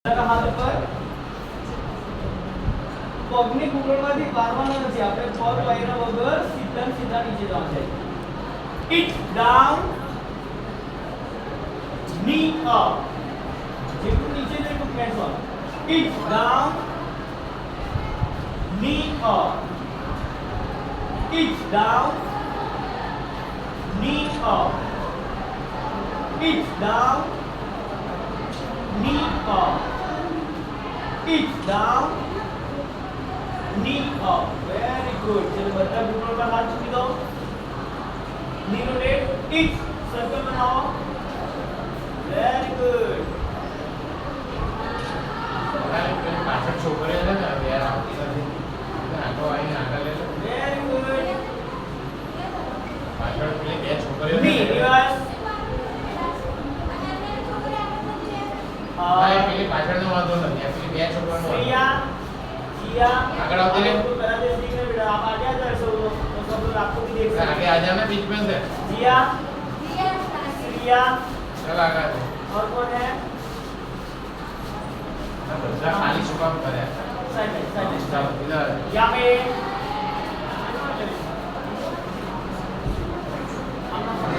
હાથ પર પગની ઘૂંટણમાંથી વારવાનો નથી. આપણે પગ વાયરા વગર સીધા સીધા નીચે જવાનું છે. It down, knee up. જેટલું નીચે જાય એટલું press on. It down, knee up. It down, knee up. It down, knee up. It down, knee up. Very good. चलो બધા ઘૂંટણ પર હાથ મૂકી દો. knee rotate. It circle बनाओ. Very good. પાછળ છોકરીઓ છે ને યાર આવતી નથી આટો આવીને આગળ લે Very good. પાછળ પેલી બે છોકરીઓ knee reverse. ભાઈ પેલી પાછળનો વાંધો નથી આ પેલી બે છોકરીઓનો Priya, Jia. આગળ આવતી રહે. करा दे सीख ले बेटा. आप आगे आ जाओ सब लोग आपको भी देख सकते आगे आ जाना बीच में से हैं. Jia, Priya. चल आगे और कौन है? બધા ખાલી શું કામ કરે साइड में ચાલો ઇધર यहाँ पे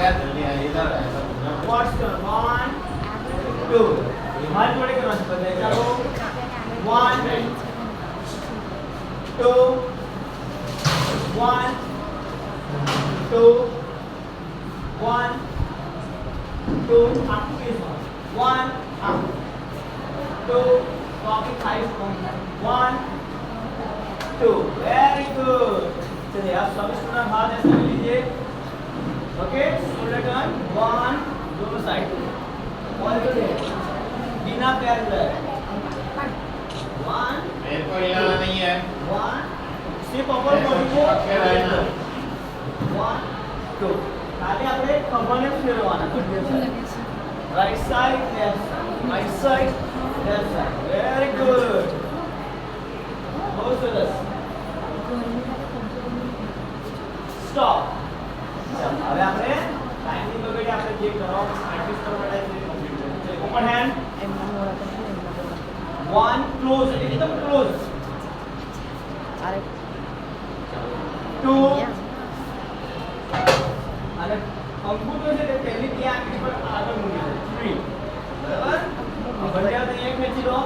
यार जल्दी आ इधर ऐसा What's the 1 2 हाथ जोड़े करना पड़ता है. चलो 1 2 1 2 1 2 up to this one 1 up 2 walking thighs on 1 2 very good. चलिए आप सभी स्टूडेंट हाथ ऐसे ले लीजिए. ओके शोल्डर टर्न 1 दोनों साइड और इधर बिना पैर इधर 1 मेरे को हिलाना नहीं है 1 सिर्फ अपर बॉडी को पक्के रहना 1 2 खाली આપણે ખભાને ફેરવવાના. Right side left side right side left side very good. બહુ સરસ. સ્ટોપ. હવે આપણે ટાઈમની બગડી આપણે જે કરો પ્રેક્ટિસ કરવા માટે છે કમ્પ્લીટ કરીએ. ઓપન હેન્ડ 1 ક્લોઝ એકદમ ક્લોઝ 2 અને અંગૂઠો છે તે પહેલી ત્યાં આંગળી પર આગળ મૂકી દો 3 બરાબર. બંને હાથ અહીંયા ખેંચી લો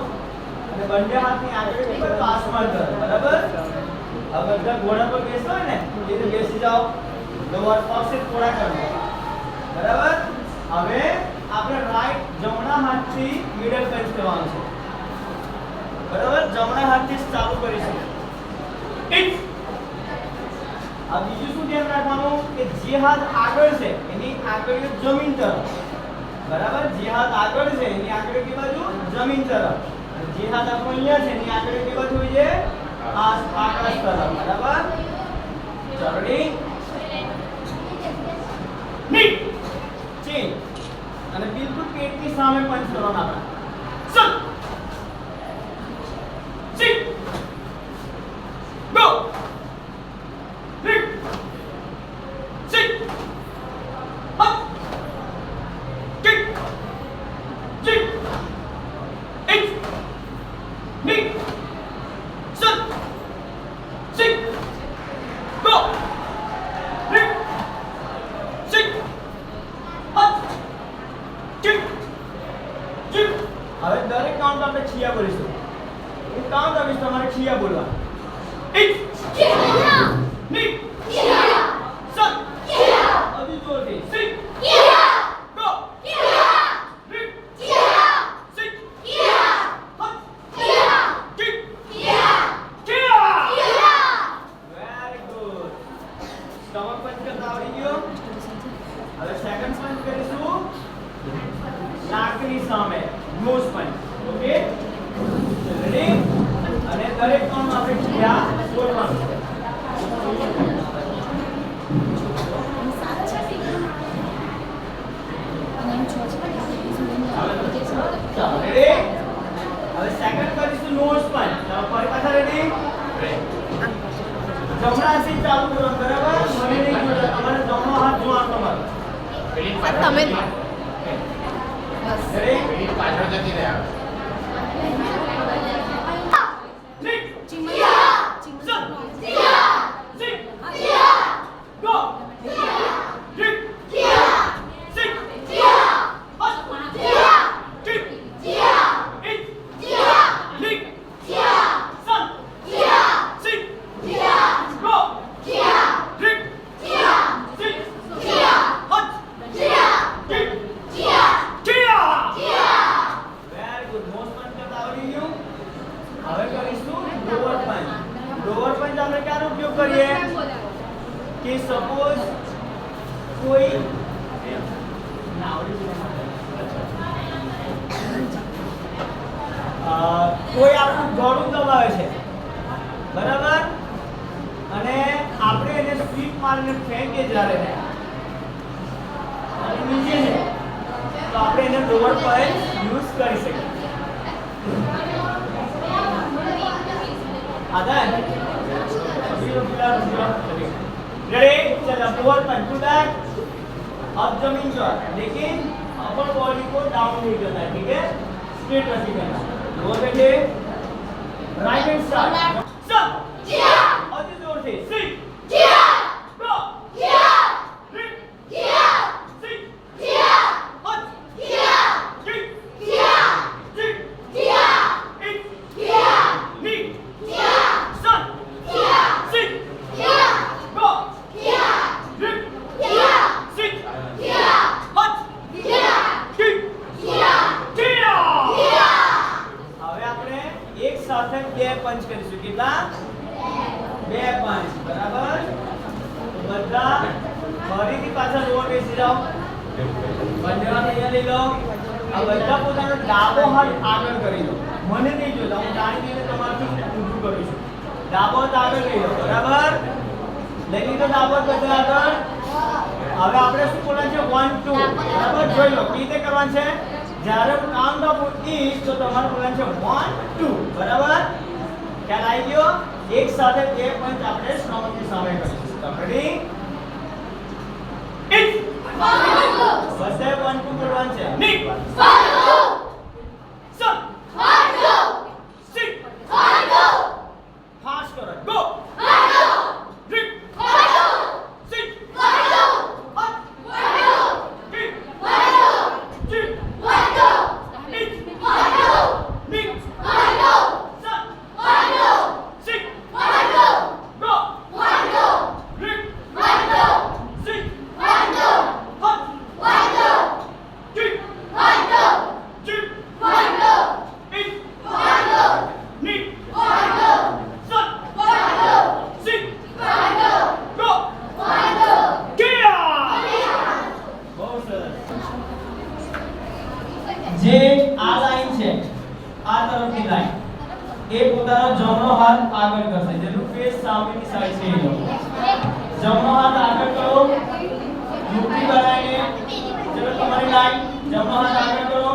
અને બંને હાથની આંગળી ઉપર પાસમાં કરો બરાબર. હવે બધા ઘોડા પર બેસતા હોય ને એ રીતે બેસી જાઓ. લોઅર પગ से थोड़ा कर लो બરાબર. હવે આપણે રાઈટ જમણા હાથથી મિડલ ટચ કરવાનું છે બરાબર. જમણા હાથથી ચાલુ કરીશું. ઇટ આ બીજું શું ધ્યાન રાખવાનું કે જે હાથ આગળ છે એની આંગળીઓ જમીન તરફ બરાબર. જે હાથ આગળ છે એની આંગળીઓ કઈ બાજુ જમીન તરફ અને જે હાથ આપણો અહીંયા છે એની આંગળીઓ કઈ બાજુ હોય છે આકાશ તરફ બરાબર. ચલો રેડી નીટ ચેન્જ અને બિલકુલ પેટની સામે પંચ કરવાના આપણે. ચલ sit go neat sit up kick sit it neat ચલ sit go neat sit up kick sit. હવે દરેક કાઉન્ટ આપણે છિયા બોલીશું. હું કાઉન્ટ આપીશ તમારે છિયા બોલવા. ઇટ નીટ સન અભી જોરથી sit go neat sit up kick કિયા. Very good. સ્ટમક પંચ કરતા આવડી ગયો. હવે સેકન્ડ પંચ કરીશું નાકની સામે નોઝ પંચ. ઓકે રેડી અને દરેક કાઉન્ટ આપણે છિયા બોલવાનું છે. ચાલો રેડી. હવે સેકન્ડ કરીશું નોઝ પંચ. ચાલો ફરી પાછા રેડી. જમણા હાથથી ચાલુ કરવાનું બરાબર. મને નહીં જોતા તમારે જમણો હાથ જોવાનો તમારો. પેલી તમે પાછળ રેડી પેલી પાછળ જતી રહે કોઈ આપણું ગળું દબાવે છે, બરાબર, અને આપણે એને સ્વીપ મારીને ફેંકીએ જ્યારે અને નીચે છે તો આપણે એને લોવર પર યુઝ કરી શકીએ. आधा है रेडी चलो लोअर पर टू बैक अब जमीन पर, लेकिन अपर बॉडी को डाउन नहीं करना है, ठीक है, स्ट्रेट रखी करना. लोअर बैठे राइट हैंड स्टार्ट सब किया और जोर से सिक किया गो किया रिक किया सिक किया हट किया किक किया सिक किया इट किया नी किया सन किया सिक किया गो किया रिक किया सिक किया हट किया किक किया किया किया. હવે આપણે એક સાથે બે પંચ કરીશું. કેટલા? બે પંચ, બરાબર. તો બધા ફરીથી પાછા લોઅર બેસી જાઓ. બંને હાથ અહીંયા લઈ લો. આ બધા પોતાનો ડાબો હાથ આગળ કરી લો. મને નહીં જોતા, હું જાણી લઈને તમારથી ઊંધું કરું છું. ડાબો હાથ આગળ લઈ લો, બરાબર. લઈ લીધો ડાબો હાથ બધા આગળ. હવે આપણે શું બોલવાનું છે? 1 2, બરાબર. જોઈ લો કેવી રીતે કરવાનું છે. જ્યારે કાઉન્ટ ઓફ ઇઝ તો તમારું બોલવાનું છે 1 2, બરાબર. ખ્યાલ આવી ગયો? એક સાથે બે પંચ આપણે સ્ટ્રોંગની સામે કરીશું. તો રેડી ઇટ 1 2 બસે 1 2 બોલવાનું છે. ની 1 2 સમ 1 2 સિક 1 2 ફાસ્ટ કરો. Go 1 2 drip 1 2 sick 1 2 hut 1 2 kick 1 2 cheek 1 2 it 1 2 nick 1 2 sum 1 2 sick 1 2 go 1 2 drip 1 2 sick 1 2 hut 1 2 kick 1 2 cheek 1 2 it 1 2 nick 1 2 sum 1 2 sick 1 2 go 1 2 કિયા. બહુ સરસ. જે આ લાઈન છે, આ તરફની લાઈન, એ પોતાનો જમણો હાથ આગળ કરશે. જેનું ફેસ સામેની સાઈડ છે એ લો. જમણો હાથ આગળ કરો, મુઠ્ઠી બનાવીને. ચલો તમારી લાઈન, જમણો હાથ આગળ કરો.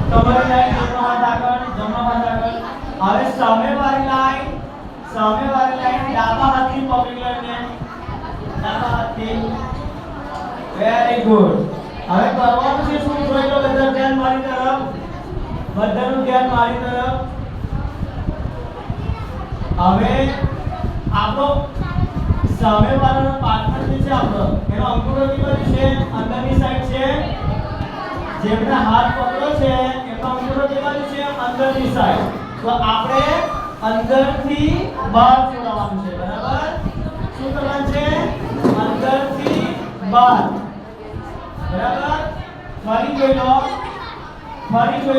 તમારી લાઈન, જમણો હાથ આગળ, જમણો હાથ આગળ. હવે સામેવાળી લાઈન ડાબા હાથથી પકડી લઈને, ડાબા હાથથી. Very good. હવે કરવાનું છે શું? જોઈ લો બધા ધ્યાન મારી તરફ, બધાનું ધ્યાન મારી તરફ. હવે આપણો સામેવાળાનો પાર્ટનર જે છે આપણો, એનો અંગૂઠો કઈ બાજુ છે? અંદરની સાઈડ છે. જેમને હાથ પકડ્યો છે એનો અંગૂઠો કઈ બાજુ છે? અંદરની સાઈડ. તો આપણે અંદરથી બહાર છોડવાનું છે, બરાબર. શું કરવાનું છે? અંદરથી બહાર, બરાબર. ફરી જોઈ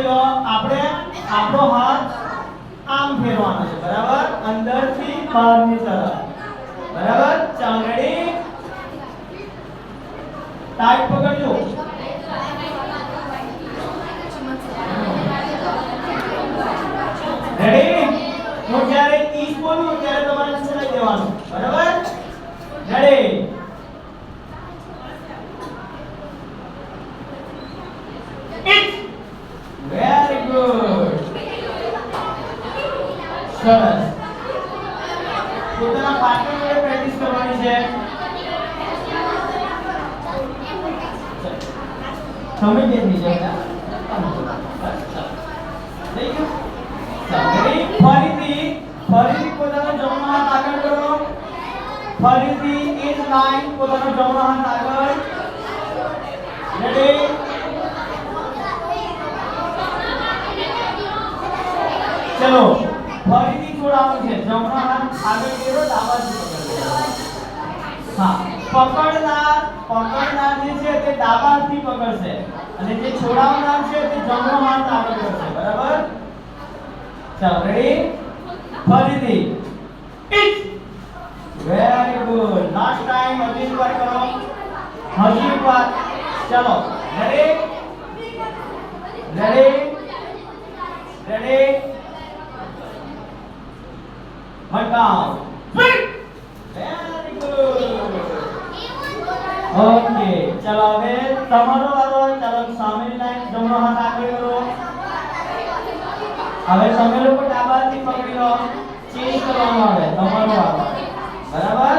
લો. આપણે આપણો હાથ આમ ફેરવાનો છે, બરાબર, અંદરથી બહારની તરફ, બરાબર. ચાલો રેડી, ટાઈટ પકડજો. રેડી. હું જ્યારે ઈસ બોલું ત્યારે તમારે છોડાઈ દેવાનું, બરાબર. રેડી. Very good. સરસ. પોતાના પાર્ટનર જોડે પ્રેક્ટિસ કરવાની છે. તમે જે થઈ જાય થઈ ગયું. ફરીથી પોતાનો જમણો હાથ આગળ કરો. ફરીથી એ જ લાઈન, પોતાનો જમણો હાથ આગળ. રેડી. ચલો ફરીથી છોડાવવાનું છે. જમણો હાથ આગળ કર્યો, ડાબા હાથ પકડો. હા, પકડનાર જે છે તે ડાબા હાથથી પકડશે અને જે છોડાવનાર છે તે જમણો હાથ આગળ કરશે, બરાબર. ચાલો રેડી. ફરીથી it. Very good. Last time. હજી એક વાર કરો. હજી એક વાર. ચલો રેડી. કાઉ વેરી ગુડ ઓકે ચાલો હવે તમારો વારો ચાલો સામેની લાઈન જમણો હાથ આગળ કરો હવે તમે લોકો ડાબાથી પકડી લો ચેન્જ કરવાનું આવે તમારો વારો બરાબર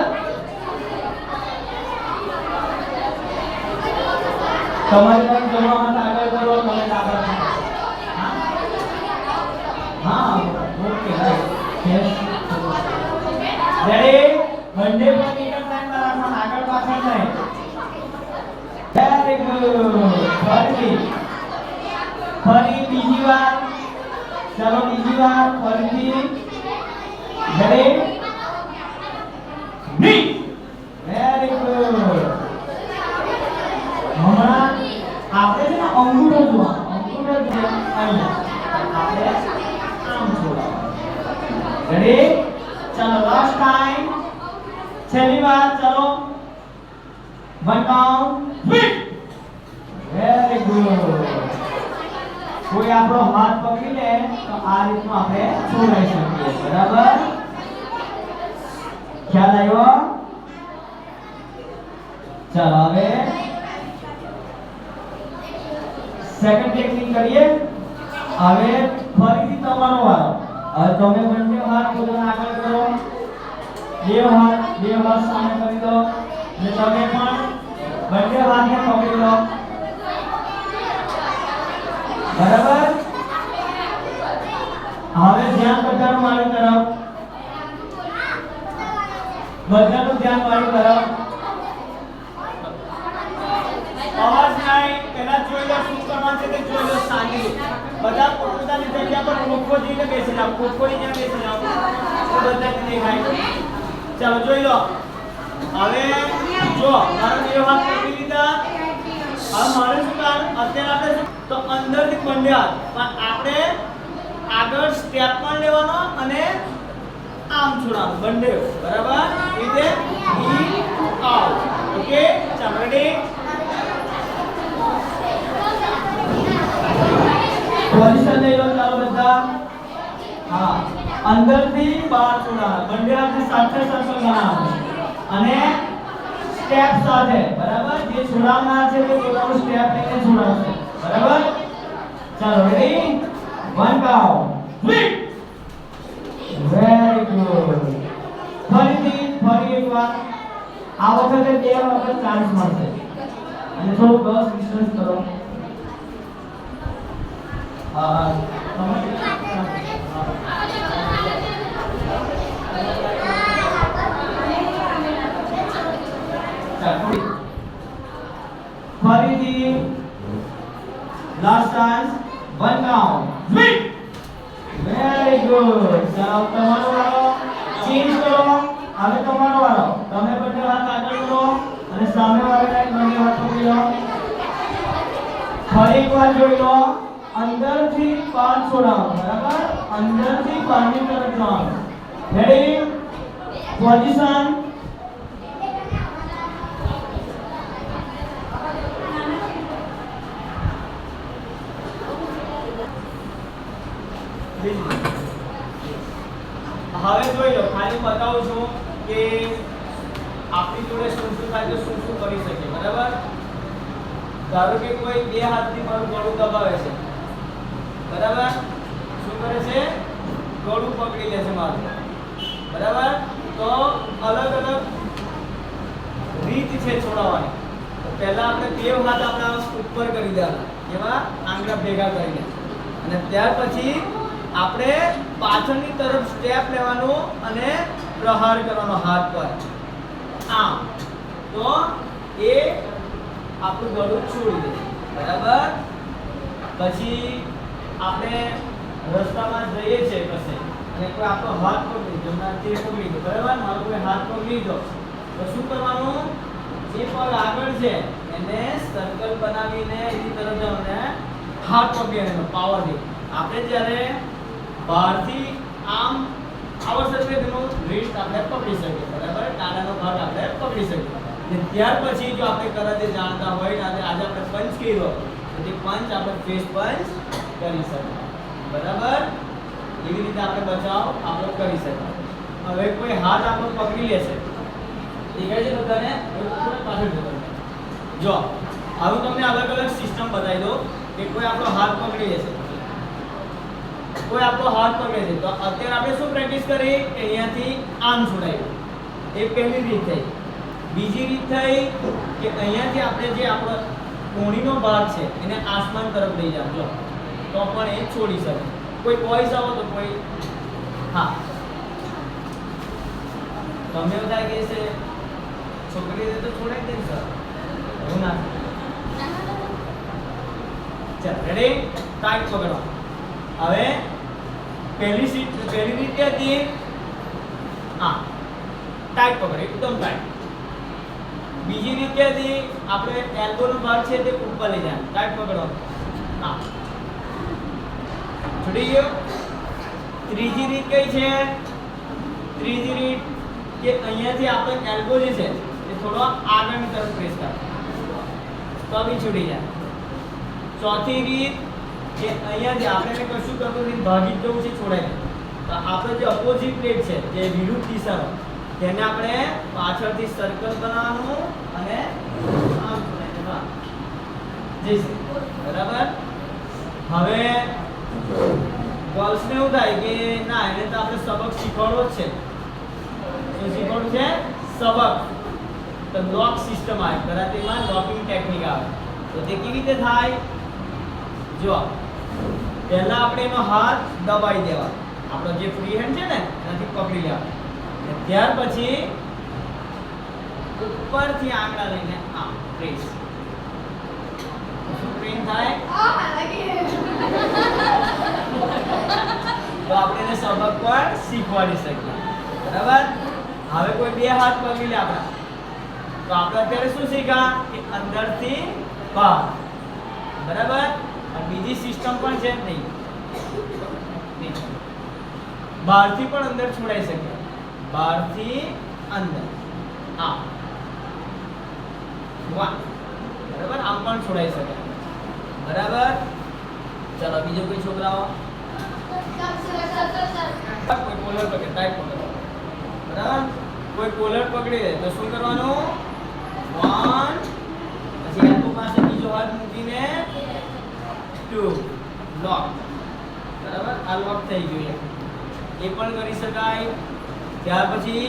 તમારી લાઈન જમણો હાથ આગળ કરો તમે ડાબાથી હા okay yes ready one day પર એકમ લાઈન પર આગળ પાછળ નહીં વેરી ગુડ ફરી બીજી વાર ચાલો બીજી વાર ફરીથી રેડી ની વેરી ગુડ હમણાં આપણે છે ને અંગૂઠો જોવા અંગૂઠો અહીંયા આપણે આમ જોવા રેડી ચાલો લાસ્ટ ટાઈમ છેલ્લી વાર ચાલો વન કાઉન્ટ વેરી ગુડ કોઈ આપણો હાથ પકડી લે તો આ રીતનું આપણે છોડાઈ શકીએ બરાબર ખ્યાલ આવ્યો ચાલો હવે સેકન્ડ ટેકનિક કરીએ હવે ફરીથી તમારો વારો હવે તમે બંને હાથ પોતાના આગળ કરો બે હાથ સામે કરી દો અને તમે પણ બંને હાથને પકડી લો બરાબર હવે ધ્યાન બધાનું મારી તરફ બધાનું ધ્યાન મારી તરફ અવાજ નહીં પહેલા જોઈ લો શું કરવાનું છે તે જોઈ લો શાંતિ બધા પોતાની જગ્યા પર ખોખો જઈને બેસી જાઓ ખોખોની જ્યાં બેસી જાઓ તો બધાને દેખાય ચાલો જોઈ લો હવે જો મારો બે હાથ પકડી લીધા હવે મારે શું કામ અત્યારે આપણે તો અંદરથી બંને હાથ પણ આપણે આગળ સ્ટેપ પણ લેવાનો અને આમ છોડવાનું બંને બરાબર રીતે ઈ આઉટ ઓકે ચાલો રેડી પોઝિશન લઈ લો ચાલો બધા હા અંદરથી બહાર છોડવાનું બંને હાથને સાથે સર્કલ બનાવવાનું અને સ્ટેપ સાથે બરાબર જે છોડાવનાર છે તે પોતાનું સ્ટેપ લઈને છોડાવશે બરાબર ચાલો ready one count very good ફરી એકવાર આ વખતે બે વખત ચાન્સ મળશે અને થોડું 10 ડિસ્ટન્સ કરો ફરીથી last chance one count very good ચાલો તમારો વારો ચેન્જ કરો હવે તમારો વારો તમે બંને હાથ આગળ કરો અને સામે વાળી લાઈન બંને હાથ પકડી લો ફરી એકવાર જોઈ લો અંદરથી બહાર છોડાવો બરાબર અંદરથી બહારની તરફ જવાનું રેડી પોઝિશન હવે જોઈ લો ખાલી બતાવું છું કે આપણી જોડે શું થાય તો શું કરી શકીએ બરાબર ધારો કે કોઈ બે હાથથી મારું ગળું દબાવે છે બરાબર શું કરે છે ગળું પકડી લે છે મારું બરાબર તો અલગ અલગ રીત છે છોડાવવાની તો પહેલા આપણે બે હાથ આપણા ઉપર કરી દેવાના એમાં આંગળા ભેગા કરીને અને ત્યાર પછી આપણે પાછળની તરફ સ્ટેપ લેવાનું અને પ્રહાર કરવાનો હાથ પર આમ તો એ આપણું ગળું છોડી દે બરાબર પછી આપણે રસ્તામાં જઈએ છીએ કશે અને કોઈ આપણો હાથ પકડી જમણા તે પકડી દો બરાબર મારો કોઈ હાથ પકડી દો તો શું કરવાનું જે પગ આગળ છે એને સર્કલ બનાવીને એની તરફ જવાનું હાથ પકડીને પાવરથી આપણે જ્યારે બહારથી આમ આવશ્યક તેનું રિસ્ટ આપણે પકડી શકીએ બરાબર કાનાનો ભાગ આપણે પકડી શકીએ અને ત્યાર પછી જો આપણે કરાતે જાણતા હોય અને આજે આપણે પંચ કર્યો તો તે પંચ આપણે ફેસ પંચ કરી શકીએ બરાબર એવી રીતે આપણે બચાવ આપણો કરી શકીએ હવે કોઈ હાથ આપણો પકડી લેશે, દેખાય છે બધાને? થોડા પાછળ જતો રહે. જો હવે તમને અલગ અલગ સિસ્ટમ બતાવી દો કે કોઈ આપણો હાથ પકડી લેશે, કોઈ આપણો હાથ પકડે છે, તો અત્યારે આપણે શું પ્રેક્ટિસ કરી કે અહીંયાથી આમ છોડાયું, એ પહેલી રીત થઈ. બીજી રીત થઈ કે અહીંયાથી આપણે જે આપણો કોણીનો ભાગ છે એને આસમાન તરફ લઈ જાવ, જો તો પણ એ છોડી શકે. કોઈ વોઇસ આવો તો કોઈ હા તમને બધા કહે છે છોકરી તો છોડાઈ દે સર, હું ના. ચાલ રેડી, ટાઈટ પકડો. હવે પહેલી રીત હતી હા ટાઈટ પકડો, એકદમ ટાઈટ. બીજી રીત હતી આપણે એલ્બો નો ભાગ છે તે ઉપર લઈ જાય, ટાઈટ પકડો હા છોડી ગયો. ત્રીજી રીત કઈ છે? ત્રીજી રીત કે અહીંયાથી આપણે એલ્બો જે છે એ થોડો આગળની તરફ પ્રેસ કરો તો બી છૂટી જાય. ચોથી રીત કે અહીંયાથી આપણે કશું કરવું નથી, ભાગી જવું છે, છોડાય. તો આપણે જે અપોઝિટ પ્લેટ છે જે વિરુદ્ધ દિશામાં તેને આપણે પાછળથી સર્કલ બનાવવાનું અને આમ છોડાય જઈશે, બરાબર. હવે ગર્લ્સને એવું થાય કે ના એને તો આપણે સબક શીખવાડવો જ છે. શું શીખવાડવું છે? સબક. તો લોક સિસ્ટમ આવે, કરાટેમાં લોકિંગ ટેકનિક આવે. તો તે કેવી રીતે થાય? જો પહેલા આપણે એનો હાથ દબાઈ દેવા, આપણો જે ફ્રી હેન્ડ છે ને એનાથી પકડી લેવા, ત્યાર પછી ઉપરથી આંગળા લઈને આમ પ્રેસ. શું પ્રેસ થાય? તો આપણે એને સબક પણ શીખવાડી શકીએ, બરાબર. હવે કોઈ બે હાથ પકડી લે આપણા, તો આપણે અત્યારે શું શીખ્યા કે અંદરથી બહાર, બરાબર. અને બીજી સિસ્ટમ પણ છે નહીં, બહારથી પણ અંદર છોડાઈ શકે, બહારથી અંદર આમ વાહ, બરાબર. આમ પણ છોડાઈ શકે, બરાબર. ચાલો બીજો કોઈ છોકરાઓ કોઈ કોલર પકડે, ટાઈટ પકડો, બરાબર. કોઈ કોલર પકડી લે તો શું કરવાનું? 1 પછી એલ્બો પાસે બીજો હાથ મૂકીને 2 લોક, બરાબર. આ લોક થઈ ગયું, એ પણ કરી શકાય. ત્યાર પછી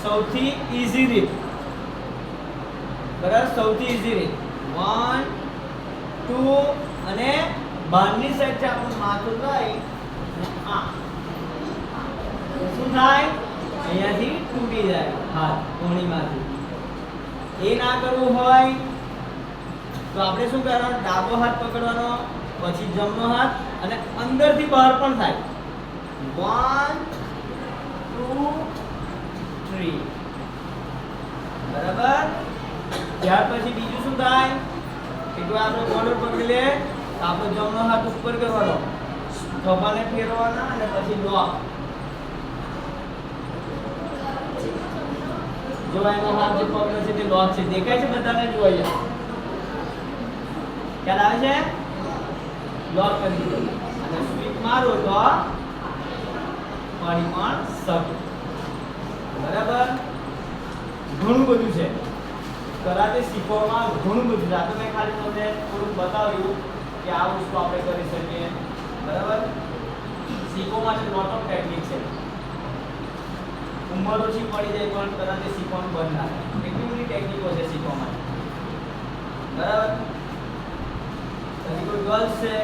સૌથી ઈઝી રીત, બરાબર, સૌથી ઈઝી રીત 1 2 અને બહારની સાઈડ થી આપણું માથું લઈ આ શું થાય? અહીંયાથી તૂટી જાય હાથ કોણીમાંથી. એ ના કરવું હોય તો આપણે શું કરવાનું? ડાબો હાથ પકડવાનો, પછી જમણો હાથ, અને અંદરથી બહાર પણ થાય. 1 2 3 બરાબર. ત્યાર પછી બીજું શું થાય કે કોઈ આપણો કોલર પકડી લે, આપણો જમણો હાથ ઉપર કરવાનો, ખભાને ફેરવાના અને પછી લોક. જો એનો હાથ જે પકડે છે તે લોક છે, દેખાય છે બધાને? જો અહીંયા ખ્યાલ આવે છે? લોક કરી દીધો અને સ્વીપ મારો તો પાણી પણ શકે, બરાબર. ઘણું બધું છે કરાટે શીખવામાં, ઘણું બધું છે. આ તો મેં ખાલી તમને થોડુંક બતાવ્યું કે આ વસ્તુ આપણે કરી શકીએ, બરાબર. શીખવા માટે લોટ ઓફ ટેકનિક છે. ઉંમર ઓછી પડી જાય પણ કરાટે શીખવાનું બંધ ના થાય, એટલી બધી ટેકનિકો છે શીખવા માટે, બરાબર. પછી કોઈ ગર્લ્સ છે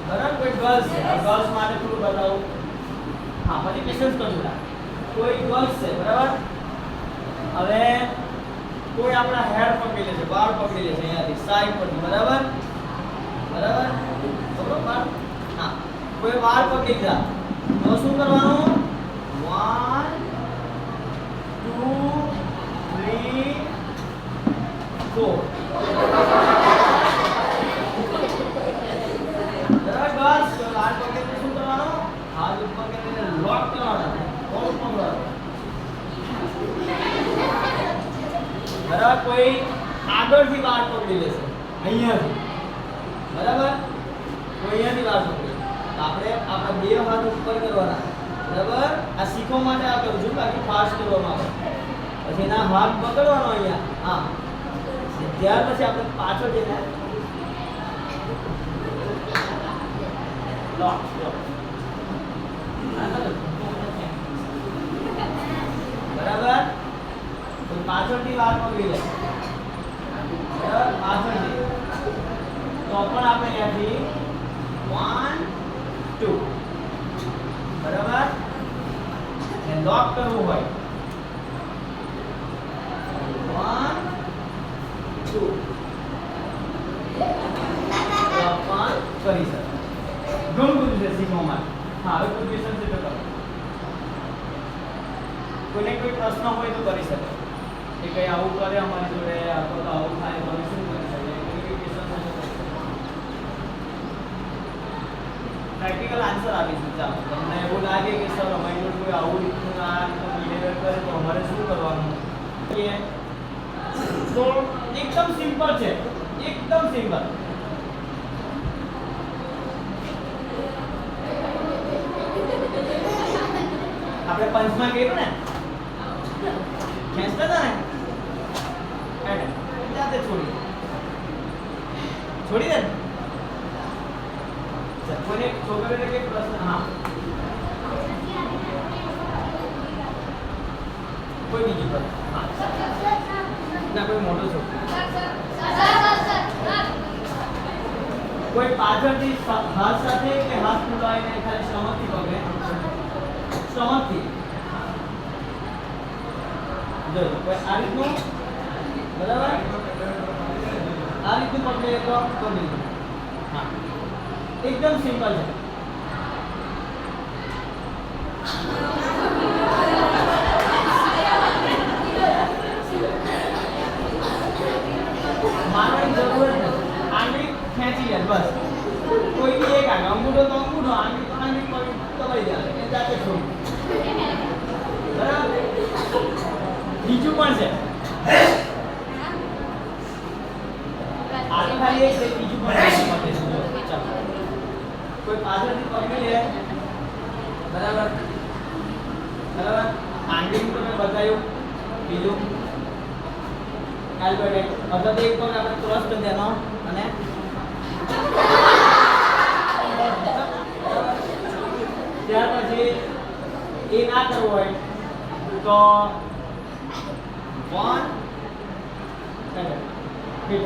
બરાબર, કોઈ ગર્લ્સ છે, ગર્લ્સ માટે થોડું બતાવું. હા પછી પેશન્સ કરજો. કોઈ ગર્લ્સ છે, બરાબર. હવે કોઈ આપણા હેર પકડી લે છે, વાળ પકડી લે છે અહીંયાથી સાઈડ પરથી, બરાબર, બરાબર, બરાબર. હા કોઈ વાળ પકડી લીધા તો શું કરવાનું? 1 2 3 4 બરાબર. બસ વાળ પકડીને શું કરવાનું? હાથ ઉપર કરીને લોક કરવાનો, બહુ પકડવાનો, બરાબર. કોઈ આગળથી વાળ પકડી લેશે અહીંયાથી, બરાબર. અહીંયાથી વાર પકડો. આપણે આપણા બે હાથ ઉપર કરવાના, બરાબર? આ શીખવા માટે આ કરું છું, બાકી ફાસ્ટ કરવામાં આવે. પછી એના હાથ પકડવાનો અહીંયા, હા. ત્યાર પછી આપણે પાછળ જઈને લોક બરાબર. તો પાછળથી વાર પકડી લે, બરાબર? પાછળથી તો પણ આપણે અહીંયાથી 1 2 બરાબર. ને લોક કરવું હોય 1 2 લોક પણ કરી શકે. ઘણું બધું છે શીખવા માટે. હા, હવે કોઈ ક્વેશ્ચન છે તો કરો. કોઈને કોઈ પ્રશ્ન હોય તો કરી શકે કે કઈ આવું કરે અમારી જોડે, અથવા તો આવું થાય તો અમે શું કરી શકીએ. કોઈ ક્વેશ્ચન હોય તો કરી શકે. પ્રેક્ટિકલ આન્સર આપીશું. ચાલો, તમને એવું લાગે કે સર અમારી જોડે કોઈ આવું રીતનું આ રીતનું બિહેવિયર કરે તો અમારે શું કરવાનું કે તો એકદમ સિમ્પલ છે, એકદમ સિમ્પલ. આપણે પંચમાં કર્યું ને, ખેંચતા હતા ને, જાતે છોડી દે. કોઈને છોકરીને કઈ પ્રશ્ન? હા, કોઈ બીજું પ્રશ્ન? હા, ના કોઈ મોટો છોકરો, કોઈ પાછળથી હાથ સાથે કે હાથ ફૂલાવીને ખાલી સ્ટમકથી પકડે, સ્ટમકથી જો કોઈ આ રીતનું, બરાબર? આ રીતનું પકડે તો બીજું. હા, एकदम सिंपल है. मानने की जरूरत है. आंगली खेची है बस. कोई भी एक आगे अंगूठो तो अंगूठो, आंगली तो आंगली पर दबाई जाए. ये जाते छोड़. बराबर. बीजू पण છે. આ તો ખાલી એક છે, બીજું પણ છે. ચાલો, કોઈ પાછળથી પકડી લે, બરાબર? બરાબર. આંગળી તો મેં બતાવ્યું. બીજું એલ્બોડેટ અથવા તો એક પગ આપણે ક્રોસ કરી દેવાનો અને ત્યાર પછી એ ના કરવું હોય તો 1 2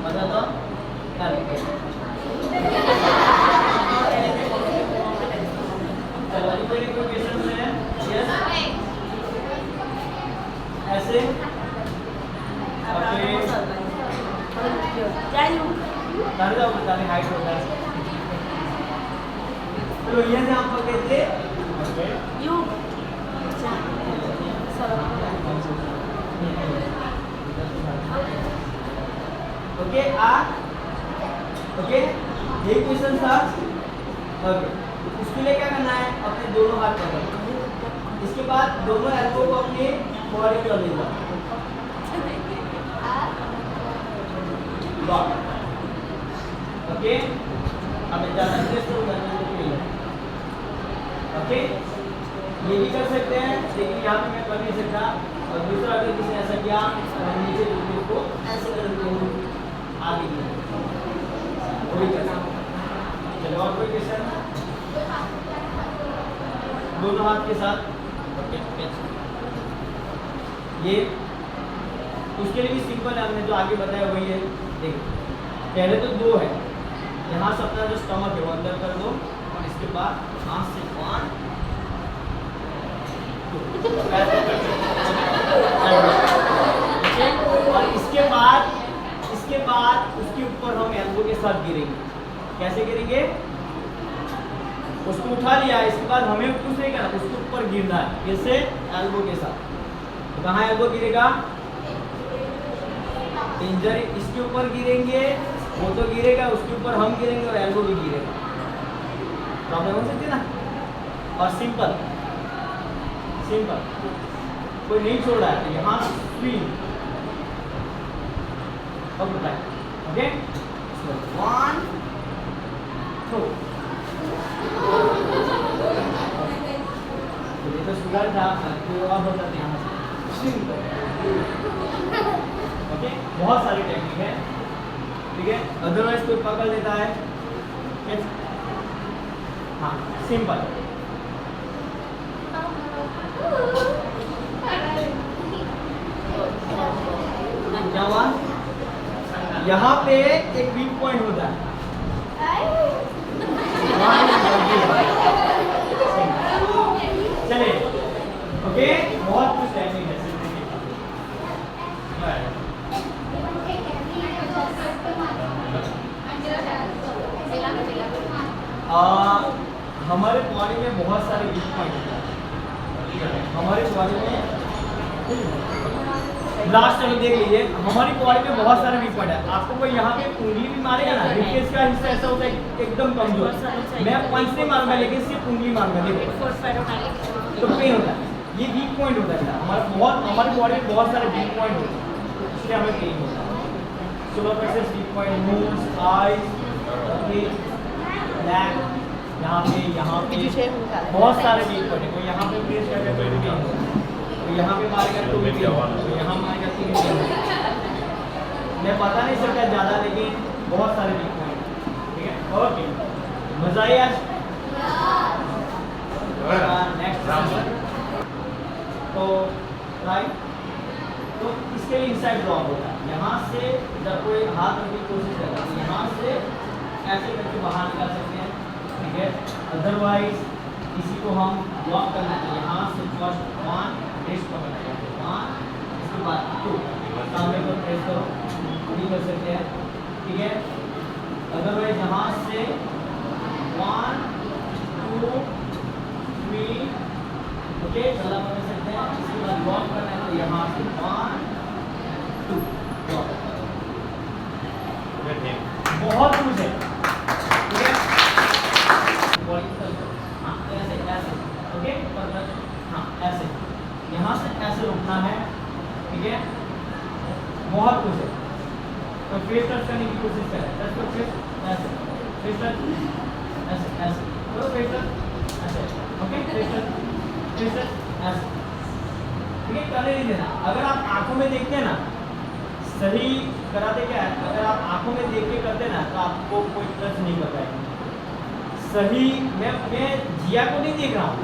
બધા તો ચાલી ચलो, अभी कोई क्वेश्चन है? यस, ऐसे ओके. तारे जाओ, तारे हाइट होता है. तो ये से आप कहते यू ओके. ओके, ये क्वेश्चन था. ओके, उसके लिए क्या करना है? अपने दोनों हाथ पकड़ो. इसके बाद दोनों एल्बो को अपनी बॉडी पे ले जाओ. लॉक. ओके, अब ज्यादा प्रेस करो करने के लिए. ओके, ये भी कर सकते हैं, लेकिन यहाँ पे मैं कर नहीं सकता. और दूसरा अगर किसी ने ऐसा किया तो नीचे को ऐसे करके आगे किया वो भी कर सकते. चलो, और कोई क्वेश्चन? दोनों हाथ के साथ. ओके, ये उसके लिए भी सिंपल है. हमने जो आगे बताया वही है. देखो, पहले तो 2 है. यहाँ से अपना जो स्टमक है वो अंदर कर दो और इसके बाद हाथ से 1 2 और इसके बाद उसके ऊपर हम एल्बो के साथ गिरेंगे. कैसे गिरेंगे? उसको उठा लिया, इसके बाद हमें कुछ नहीं करना, उसके ऊपर गिरना है. कैसे? एल्बो के साथ. तो कहाँ एल्बो गिरेगा? इंजरी इसके ऊपर गिरेंगे, वो तो गिरेगा, उसके ऊपर हम गिरेंगे और एल्बो भी गिरेगा. प्रॉब्लम हो सकती है ना? और सिंपल कोई नहीं छोड़ रहा है तो यहाँ स्विंग. Okay, 1 throw. ये तो शुगर था, कोई और होता तो यहाँ से स्विंग कर। ओके, बहुत सारी टेक्निक है, ठीक है। अदरवाइज कोई पकड़ लेता है, हाँ सिंपल। क्या हुआ? यहाँ पे एक वीक पॉइंट होता है, चले। ओके, बहुत कुछ टेक्निक है। हमारे बॉडी में बहुत सारे वीक पॉइंट होते हैं। हमारे बॉडी में लास्ट टाइम देख लीजिए, हमारी बॉडी में बहुत सारे वीक पॉइंट है। आपको कोई यहाँ पे उंगली भी मारेगा ना, रिकेस का हिस्सा ऐसा होता है एकदम कमजोर। मैं पंच नहीं मारूंगा, लेकिन सिर्फ उंगली मारूंगा, देखो तो पेन होता है। ये वीक पॉइंट होता है हमारी बॉडी में बहुत सारे वीक पॉइंट होते हैं, इसलिए हमें पेन होता है। Solar plexus weak point, nose, eyes, back, यहाँ पे बहुत सारे वीक पॉइंट है। कोई यहाँ पे प्रेस करके कोई भी पेन होता है, तो यहाँ पे मारेगा तो भी पेन होगा, तो यहाँ मारेगा तो भी पेन होगा। मैं बता नहीं सकता ज़्यादा, लेकिन बहुत सारे वीक पॉइंट, ठीक है। ओके, मजा आई आज? नेक्स्ट तो राइट, तो इसके लिए इनसाइड ड्रॉप होता है। यहाँ से जब कोई हाथ रखने की कोशिश करता है, यहाँ से ऐसे करके बाहर निकाल सकते हैं, ठीक है। अदरवाइज इसी को हम ब्लॉक करना है, यहाँ से फर्स्ट 1 रिस्ट पकड़ना है, 1 इसके बाद 2 सामने को प्रेस करो, भी कर सकते हैं, ठीक है। अदरवाइज यहाँ से 1 2 3 ओके, गला पकड़ सकते हैं। इसके बाद लॉक करना है, तो यहाँ से 1 2 लॉक। बहुत कुछ है, ठीक है। हाँ ऐसे ऐसे, ओके, हाँ ऐसे, यहाँ से ऐसे रोकना है, ठीक है। बहुत कुछ है, तो फेस टच करने की कोशिश करें। टच करो, फेस ऐसे, फेस टच ऐसे ऐसे करो, फेस टच ऐसे, ओके, फेस टच ऐसे, ठीक है। करने नहीं देना। अगर आप आंखों में देखते हैं ना, सही कराते क्या है, अगर आप आंखों में देख के करते ना, तो आपको कोई टच नहीं कर पाएगा। सही मैं जिया को नहीं देख रहा हूँ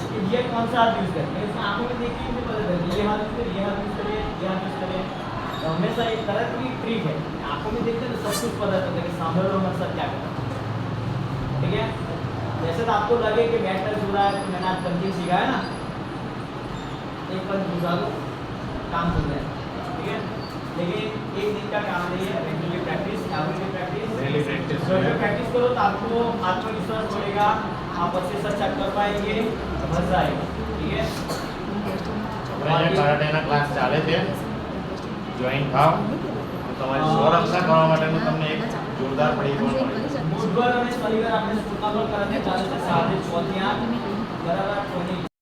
कि जिया कौन सा हाथ यूज़ करे, मैं इसमें आंखों में देख के मुझे पता चलता है ये हाथ यूज़ करिए, ये हाथ यूज़ करिए, ये हाथ यूज़ करिए। तो हमेशा एक तरह की ट्रिक है, आंखों में देखते तो सब कुछ पता चलता है कि सामने वाला हमारे साथ क्या कर रहा है, ठीक है। जैसे तो आपको लगे कि बैक टच हो रहा है, तो मैंने आज पंचिंग सीखा है ना, एक बार घुसा दो, काम हो जाए, ठीक है। लेकिन एक दिन का काम नहीं है, regular practice, every practice, daily practice practice करो तो आपको आत्मविश्वास बढ़ेगा, आप अच्छे से अच्छा कर पाएंगे, मजा आएगा, ठीक है। કરાટેના ક્લાસ ચાલે છે, જોઈન થાવ તો તમારી સ્વરક્ષા કરવા માટેનું તમને એક જોરદાર પરિબળ મળે. બુધવાર અને શનિવાર આપણે સ્કૂલમાં પણ કરાટે ચાલે છે, 7 થી 6 થી 8 બરાબર.